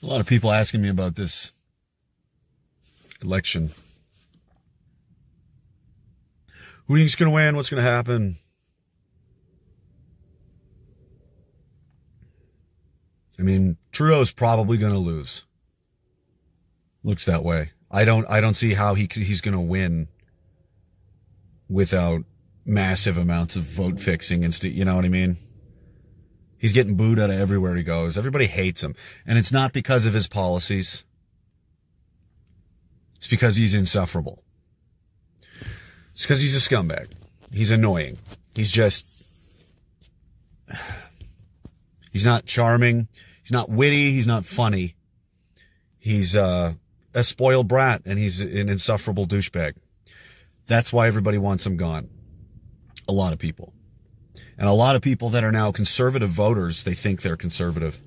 A lot of people asking me about this election. Who do you think's going to win? What's going to happen? I mean, Trudeau's probably going to lose. Looks that way. I don't see how he's going to win without massive amounts of vote fixing and you know what I mean? He's getting booed out of everywhere he goes. Everybody hates him. And it's not because of his policies. It's because he's insufferable. It's because he's a scumbag. He's annoying. He's not charming. He's not witty. He's not funny. He's a spoiled brat, and he's an insufferable douchebag. That's why everybody wants him gone. A lot of people. And a lot of people that are now conservative voters, they think they're conservative.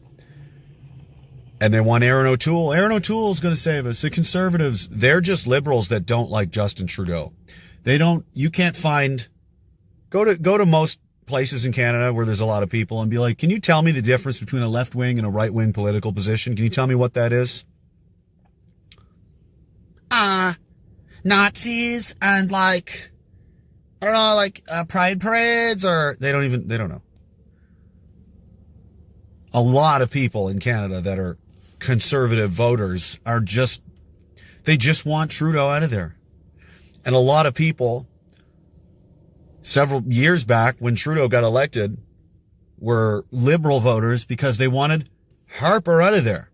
And they want Aaron O'Toole. Aaron O'Toole is going to save us. The conservatives, they're just liberals that don't like Justin Trudeau. You can't find, go to most places in Canada where there's a lot of people and be like, can you tell me the difference between a left-wing and a right-wing political position? Can you tell me what that is? Nazis and like, I don't know, like pride parades, or they don't know. A lot of people in Canada that are conservative voters they just want Trudeau out of there. And a lot of people several years back when Trudeau got elected were liberal voters because they wanted Harper out of there.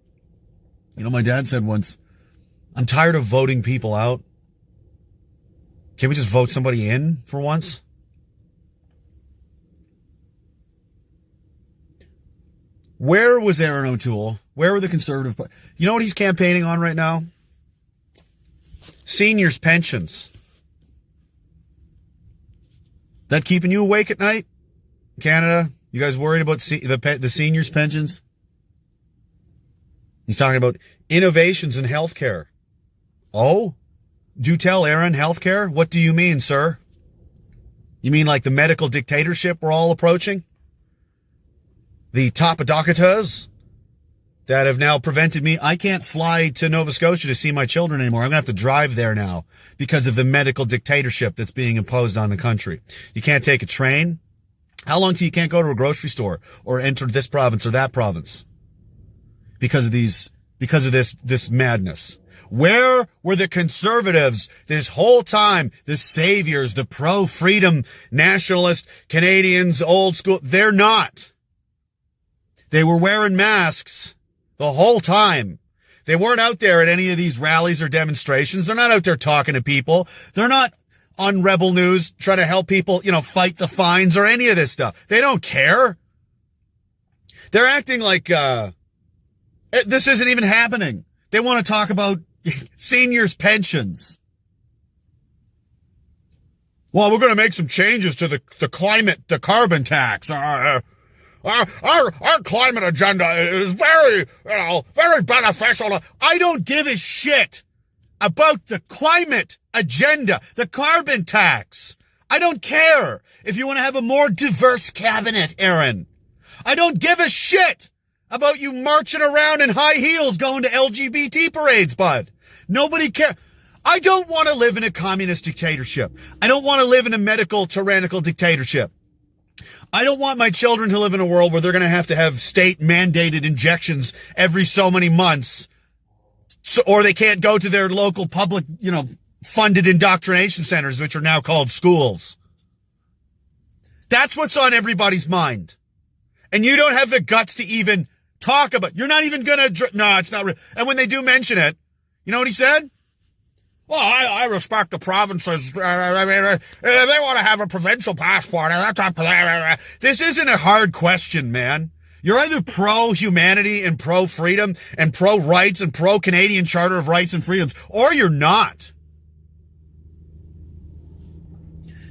You know, my dad said once, I'm tired of voting people out. Can't we just vote somebody in for once? Where was Aaron O'Toole? Where were the conservative? You know what he's campaigning on right now? Seniors' pensions. That keeping you awake at night? Canada? You guys worried about the seniors' pensions? He's talking about innovations in healthcare. Oh? Do tell, Aaron, healthcare? What do you mean, sir? You mean like the medical dictatorship we're all approaching? The top doctors that have now prevented me. I can't fly to Nova Scotia to see my children anymore. I'm going to have to drive there now because of the medical dictatorship that's being imposed on the country. You can't take a train. How long till you can't go to a grocery store or enter this province or that province? Because of this madness. Where were the conservatives this whole time? The saviors, the pro-freedom nationalist Canadians, old school. They're not. They were wearing masks the whole time. They weren't out there at any of these rallies or demonstrations. They're not out there talking to people. They're not on Rebel News trying to help people, fight the fines or any of this stuff. They don't care. They're acting like this isn't even happening. They want to talk about seniors' pensions. Well, we're going to make some changes to the carbon tax. Our climate agenda is very beneficial. I don't give a shit about the climate agenda, the carbon tax. I don't care if you want to have a more diverse cabinet, Aaron. I don't give a shit about you marching around in high heels going to LGBT parades, bud. Nobody cares. I don't want to live in a communist dictatorship. I don't want to live in a medical tyrannical dictatorship. I don't want my children to live in a world where they're going to have state-mandated injections every so many months, or they can't go to their local public, funded indoctrination centers, which are now called schools. That's what's on everybody's mind. And you don't have the guts to even talk about. You're not even going to. No, it's not real. And when they do mention it, you know what he said? Well, I respect the provinces. They want to have a provincial passport. This isn't a hard question, man. You're either pro-humanity and pro-freedom and pro-rights and pro-Canadian Charter of Rights and Freedoms, or you're not.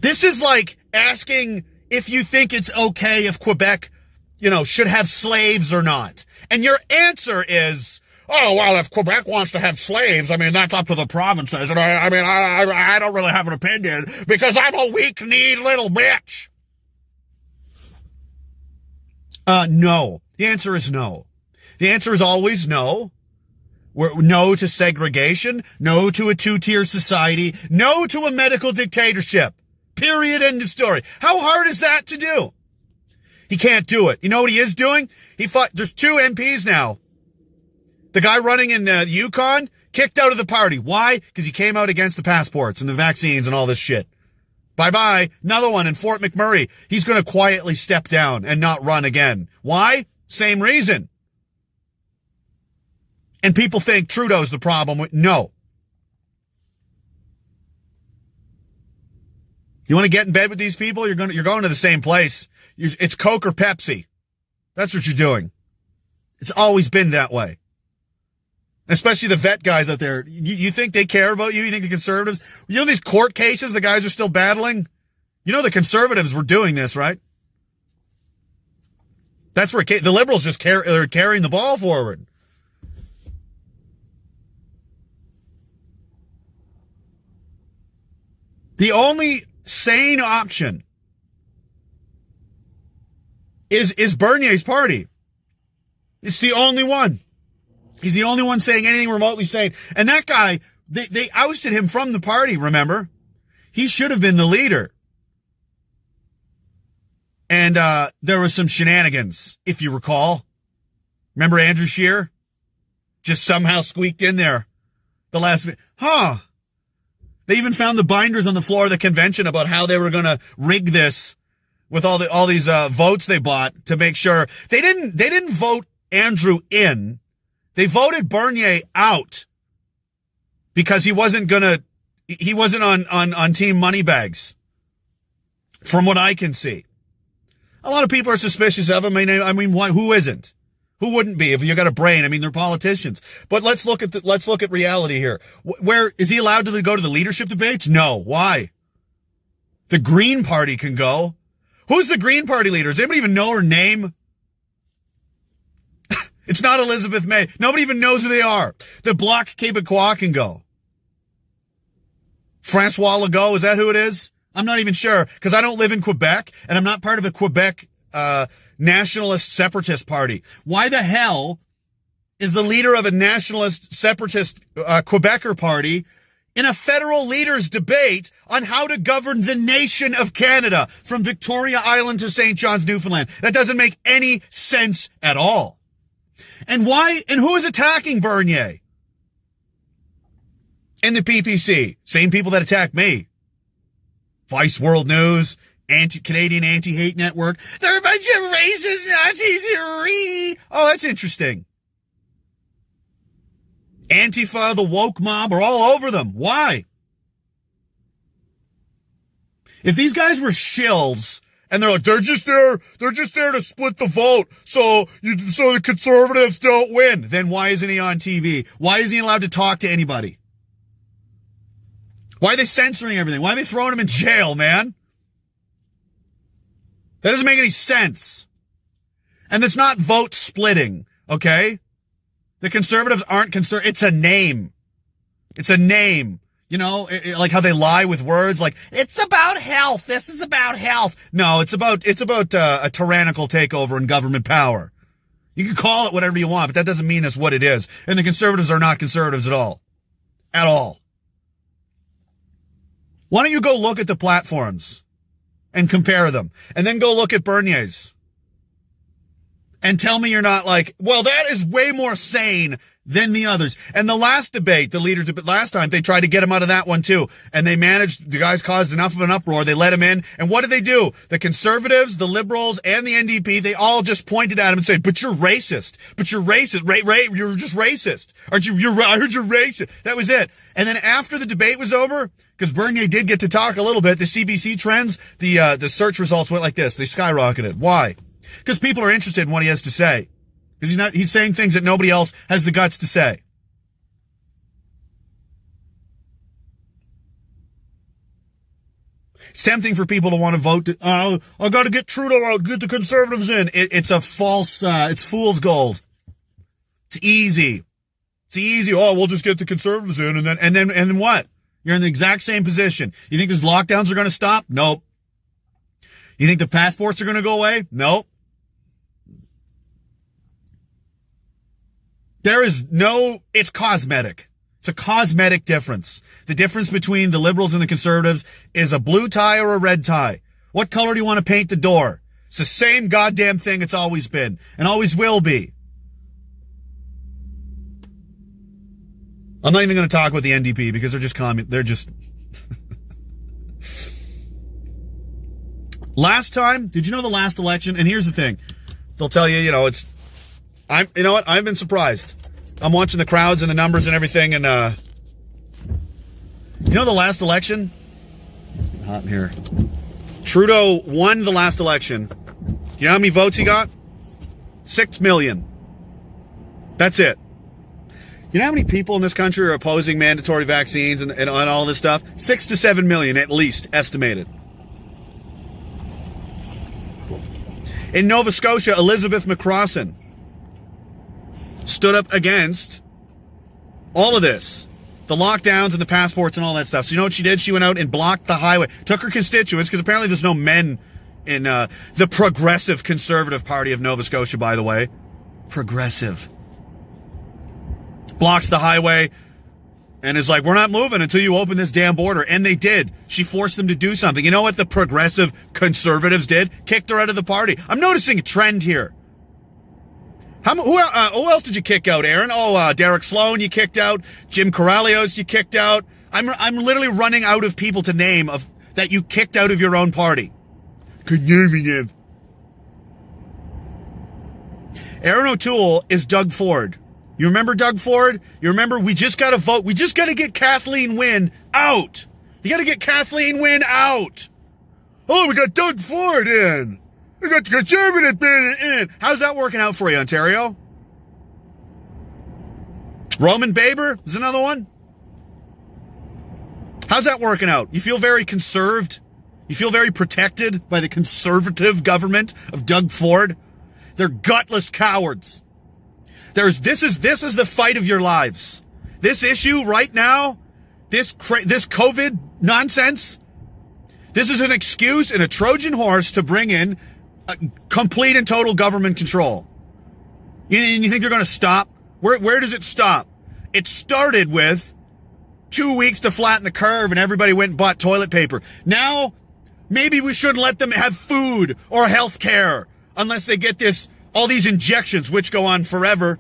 This is like asking if you think it's okay if Quebec should have slaves or not. And your answer is, oh, well, if Quebec wants to have slaves, that's up to the provinces. And I don't really have an opinion because I'm a weak-kneed little bitch. No. The answer is no. The answer is always no. No to segregation. No to a two-tier society. No to a medical dictatorship. Period. End of story. How hard is that to do? He can't do it. You know what he is doing? There's 2 MPs now. The guy running in Yukon kicked out of the party. Why? Because he came out against the passports and the vaccines and all this shit. Bye-bye. Another one in Fort McMurray. He's going to quietly step down and not run again. Why? Same reason. And people think Trudeau's the problem. No. You want to get in bed with these people? You're going to the same place. It's Coke or Pepsi. That's what you're doing. It's always been that way. Especially the vet guys out there. You think they care about you? You think the conservatives? You know these court cases the guys are still battling? You know the conservatives were doing this, right? That's where the liberals just they're carrying the ball forward. The only sane option is Bernier's party. It's the only one. He's the only one saying anything remotely sane. And that guy, they ousted him from the party, remember? He should have been the leader. And there was some shenanigans, if you recall. Remember Andrew Scheer? Just somehow squeaked in there the last minute. They even found the binders on the floor of the convention about how they were going to rig this with all these votes they bought to make sure. They didn't vote Andrew in. They voted Bernier out because he wasn't on Team Moneybags, from what I can see. A lot of people are suspicious of him. I mean, why? Who isn't? Who wouldn't be if you got a brain? I mean, they're politicians. But let's look at reality here. Where is he allowed to go to the leadership debates? No. Why? The Green Party can go. Who's the Green Party leader? Does anybody even know her name? It's not Elizabeth May. Nobody even knows who they are. The Bloc Québécois can go. Francois Legault, is that who it is? I'm not even sure, because I don't live in Quebec, and I'm not part of a Quebec nationalist separatist party. Why the hell is the leader of a nationalist separatist Quebecer party in a federal leaders debate on how to govern the nation of Canada from Victoria Island to St. John's, Newfoundland? That doesn't make any sense at all. And why? And who is attacking Bernier? And the PPC. Same people that attack me. Vice World News, Canadian Anti-Hate Network. They're a bunch of racist Nazis. Oh, that's interesting. Antifa, the woke mob are all over them. Why? If these guys were shills, and they're like, they're just there to split the vote, so the conservatives don't win, then why isn't he on TV? Why isn't he allowed to talk to anybody? Why are they censoring everything? Why are they throwing him in jail, man? That doesn't make any sense. And it's not vote splitting, okay? The conservatives aren't concerned. It's a name. It's a name. You know, like how they lie with words, like, it's about health. This is about health. No, it's about a tyrannical takeover and government power. You can call it whatever you want, but that doesn't mean that's what it is. And the conservatives are not conservatives at all. At all. Why don't you go look at the platforms and compare them, and then go look at Bernier's and tell me you're not like, well, that is way more sane than the others. And the last debate, the leaders debate last time, they tried to get him out of that one too. And they managed, the guys caused enough of an uproar. They let him in. And what did they do? The conservatives, the liberals, and the NDP, they all just pointed at him and said, but you're racist. But you're racist. You're just racist. Aren't you? I heard you're racist. That was it. And then after the debate was over, because Bernier did get to talk a little bit, the CBC trends, the search results went like this. They skyrocketed. Why? Because people are interested in what he has to say. Because he's saying things that nobody else has the guts to say. It's tempting for people to want to vote. I got to get Trudeau out, get the conservatives in. It's a false, it's fool's gold. It's easy. It's easy. Oh, we'll just get the conservatives in, and then what? You're in the exact same position. You think those lockdowns are going to stop? Nope. You think the passports are going to go away? Nope. It's cosmetic. It's a cosmetic difference. The difference between the Liberals and the Conservatives is a blue tie or a red tie. What color do you want to paint the door? It's the same goddamn thing it's always been and always will be. I'm not even going to talk about the NDP because they're just Last time, did you know the last election? And here's the thing. They'll tell you, you know what? I've been surprised. I'm watching the crowds and the numbers and everything, and you know the last election? Hot in here. Trudeau won the last election. Do you know how many votes he got? 6 million. That's it. You know how many people in this country are opposing mandatory vaccines and all this stuff? 6 to 7 million at least, estimated. In Nova Scotia, Elizabeth McCrossan stood up against all of this. The lockdowns and the passports and all that stuff. So you know what she did? She went out and blocked the highway. Took her constituents, because apparently there's no men in the Progressive Conservative Party of Nova Scotia, by the way. Progressive. Blocks the highway and is like, we're not moving until you open this damn border. And they did. She forced them to do something. You know what the Progressive Conservatives did? Kicked her out of the party. I'm noticing a trend here. Who else did you kick out, Aaron? Derek Sloan, you kicked out. Jim Corralios, you kicked out. I'm literally running out of people to name that you kicked out of your own party. Aaron O'Toole is Doug Ford. You remember Doug Ford? You remember we just got to vote. We just got to get Kathleen Wynne out. You got to get Kathleen Wynne out. Oh, we got Doug Ford in. We got the Conservative in. How's that working out for you, Ontario? Roman Baber is another one. How's that working out? You feel very conserved? You feel very protected by the Conservative government of Doug Ford? They're gutless cowards. This is the fight of your lives. This issue right now, this COVID nonsense, this is an excuse and a Trojan horse to bring in complete and total government control. You think they're going to stop? Where does it stop? It started with 2 weeks to flatten the curve and everybody went and bought toilet paper. Now, maybe we shouldn't let them have food or health care unless they get all these injections, which go on forever,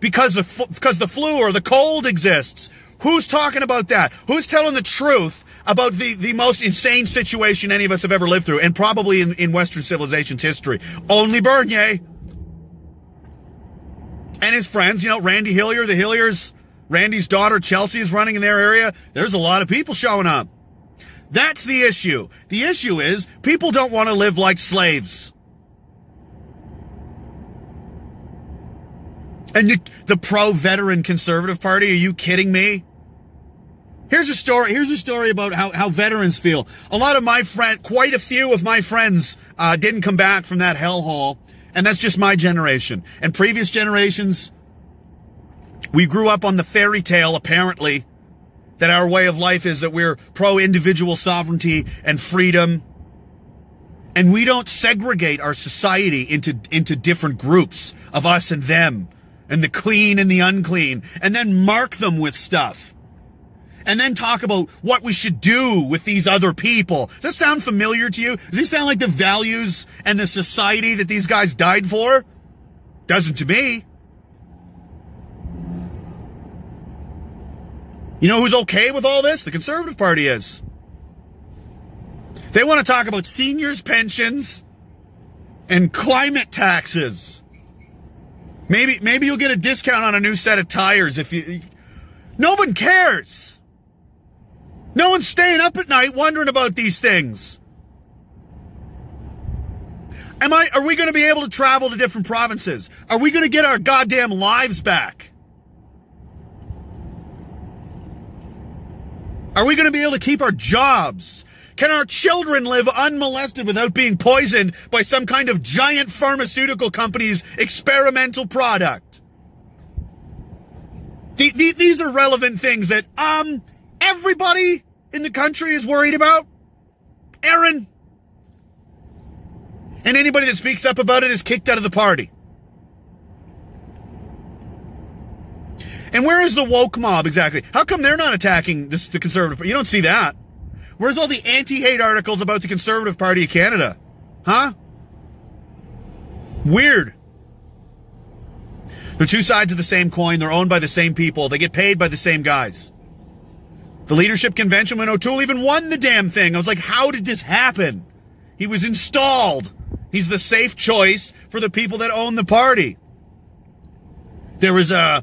because the flu or the cold exists. Who's talking about that? Who's telling the truth about the most insane situation any of us have ever lived through, and probably in Western civilization's history? Only Bernier and his friends. You know, Randy Hillier, the Hilliers, Randy's daughter Chelsea is running in their area. There's a lot of people showing up. That's the issue. The issue is people don't want to live like slaves. And the pro-veteran Conservative Party, are you kidding me? Here's a story about how veterans feel. Quite a few of my friends didn't come back from that hellhole, and that's just my generation. And previous generations, we grew up on the fairy tale, apparently, that our way of life is that we're pro-individual sovereignty and freedom. And we don't segregate our society into different groups of us and them, and the clean and the unclean, and then mark them with stuff. And then talk about what we should do with these other people. Does that sound familiar to you? Does this sound like the values and the society that these guys died for? Doesn't to me. You know who's okay with all this? The Conservative Party is. They want to talk about seniors' pensions and climate taxes. Maybe you'll get a discount on a new set of tires if you... No one cares. No one's staying up at night wondering about these things. Are we going to be able to travel to different provinces? Are we going to get our goddamn lives back? Are we going to be able to keep our jobs? Can our children live unmolested without being poisoned by some kind of giant pharmaceutical company's experimental product? These are relevant things that everybody in the country is worried about. Aaron. And anybody that speaks up about it is kicked out of the party. And where is the woke mob exactly? How come they're not attacking the Conservative Party? You don't see that. Where's all the anti-hate articles about the Conservative Party of Canada? Huh? Weird. They're two sides of the same coin. They're owned by the same people. They get paid by the same guys. The leadership convention when O'Toole even won the damn thing. I was like, how did this happen? He was installed. He's the safe choice for the people that own the party. There was a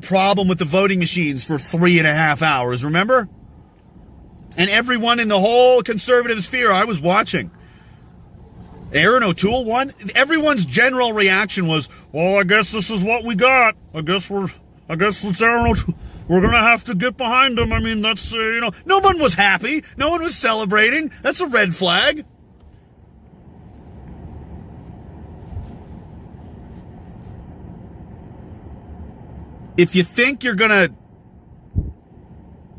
problem with the voting machines for 3.5 hours, remember? And everyone in the whole conservative sphere I was watching. Aaron O'Toole won. Everyone's general reaction was, well, I guess this is what we got. I guess it's Aaron O'Toole. We're going to have to get behind him. I mean, that's, no one was happy. No one was celebrating. That's a red flag. If you think you're going to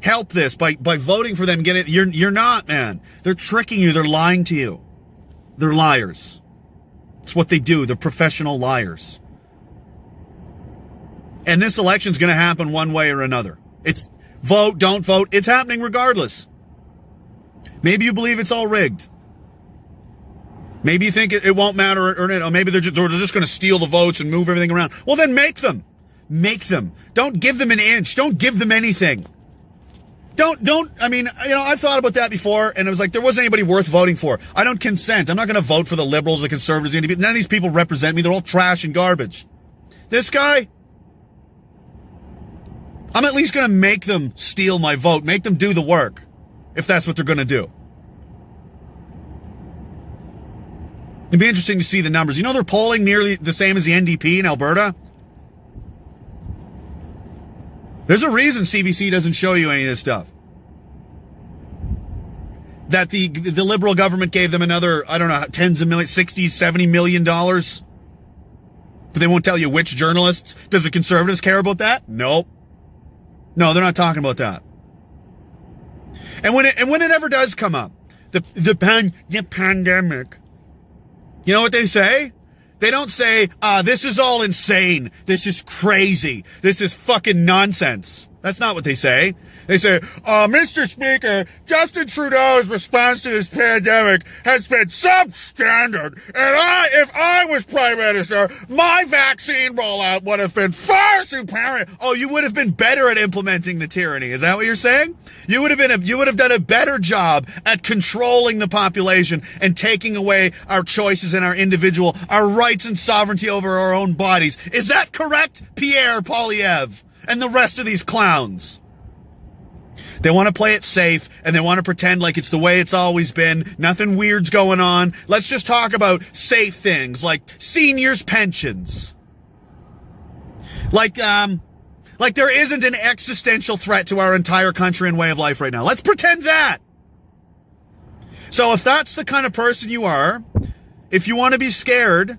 help this by voting for them, you're not, man. They're tricking you. They're lying to you. They're liars. It's what they do. They're professional liars. And this election's going to happen one way or another. It's vote, don't vote. It's happening regardless. Maybe you believe it's all rigged. Maybe you think it won't matter, or maybe they're just going to steal the votes and move everything around. Well, then make them. Make them. Don't give them an inch. Don't give them anything. I've thought about that before, and it was like, there wasn't anybody worth voting for. I don't consent. I'm not going to vote for the Liberals, the Conservatives, none of these people represent me. They're all trash and garbage. This guy, I'm at least going to make them steal my vote, make them do the work, if that's what they're going to do. It'd be interesting to see the numbers. You know, they're polling nearly the same as the NDP in Alberta. There's a reason CBC doesn't show you any of this stuff. That the Liberal government gave them another, I don't know, tens of millions, 60, 70 million dollars. But they won't tell you which journalists. Does the Conservatives care about that? Nope. No, they're not talking about that. And when it ever does come up, the pandemic, you know what they say? They don't say, this is all insane. This is crazy. This is fucking nonsense. That's not what they say. They say, Mr. Speaker, Justin Trudeau's response to this pandemic has been substandard. And if I was Prime Minister, my vaccine rollout would have been far superior. Oh, you would have been better at implementing the tyranny. Is that what you're saying? You would have done a better job at controlling the population and taking away our choices and our rights and sovereignty over our own bodies. Is that correct, Pierre Poilievre and the rest of these clowns? They want to play it safe, and they want to pretend like it's the way it's always been. Nothing weird's going on. Let's just talk about safe things like seniors' pensions. Like there isn't an existential threat to our entire country and way of life right now. Let's pretend that. So if that's the kind of person you are, if you want to be scared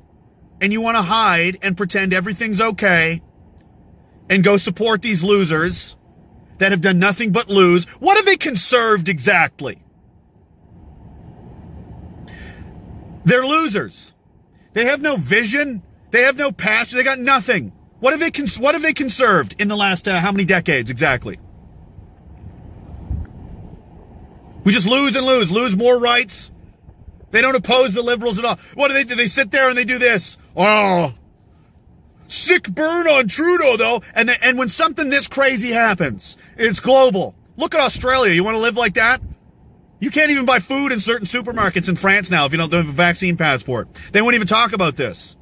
and you want to hide and pretend everything's okay and go support these losers that have done nothing but lose, what have they conserved exactly? They're losers. They have no vision. They have no passion. They got nothing. What have they conserved in the last how many decades exactly? We just lose and lose more rights. They don't oppose the Liberals at all. What do? They sit there and they do this. Oh, sick burn on Trudeau, though. And when something this crazy happens, it's global. Look at Australia. You want to live like that? You can't even buy food in certain supermarkets in France now if you don't have a vaccine passport. They won't even talk about this.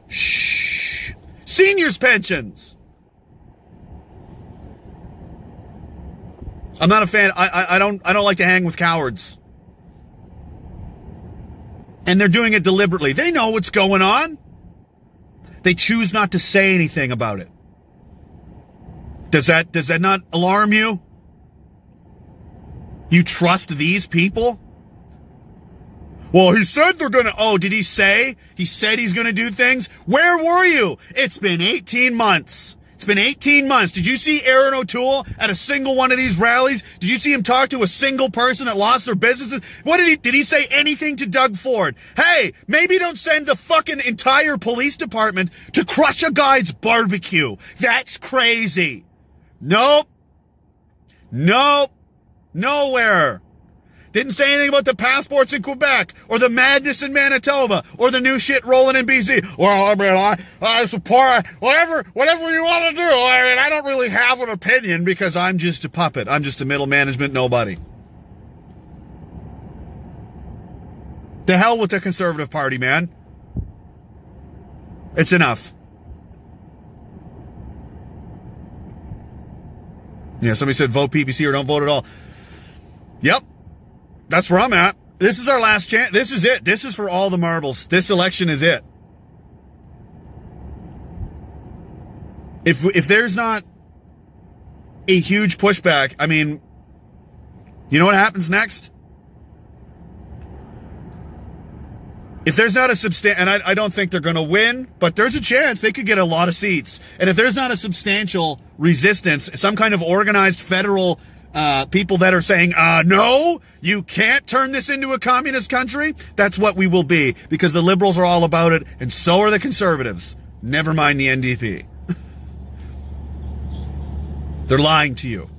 Shh. Seniors' pensions. I'm not a fan. I don't like to hang with cowards. And they're doing it deliberately. They know what's going on. They choose not to say anything about it. Does that not alarm you? You trust these people? Well, he said they're gonna... Oh, did he say? He said he's gonna do things? Where were you? It's been 18 months It's been 18 months. Did you see Aaron O'Toole at a single one of these rallies? Did you see him talk to a single person that lost their businesses? What did he say anything to Doug Ford? Hey, maybe don't send the fucking entire police department to crush a guy's barbecue. That's crazy. Nope. Nowhere. Didn't say anything about the passports in Quebec, or the madness in Manitoba, or the new shit rolling in BC. Well, I mean, I support whatever you want to do. I mean, I don't really have an opinion because I'm just a puppet. I'm just a middle management nobody. The hell with the Conservative Party, man. It's enough. Yeah, somebody said vote PPC or don't vote at all. Yep. That's where I'm at. This is our last chance. This is it. This is for all the marbles. This election is it. If there's not a huge pushback, I mean, you know what happens next? If there's not a substantial, and I don't think they're going to win, but there's a chance they could get a lot of seats. And if there's not a substantial resistance, some kind of organized federal people that are saying, no, you can't turn this into a communist country, that's what we will be, because the liberals are all about it, and so are the conservatives. Never mind the NDP. They're lying to you.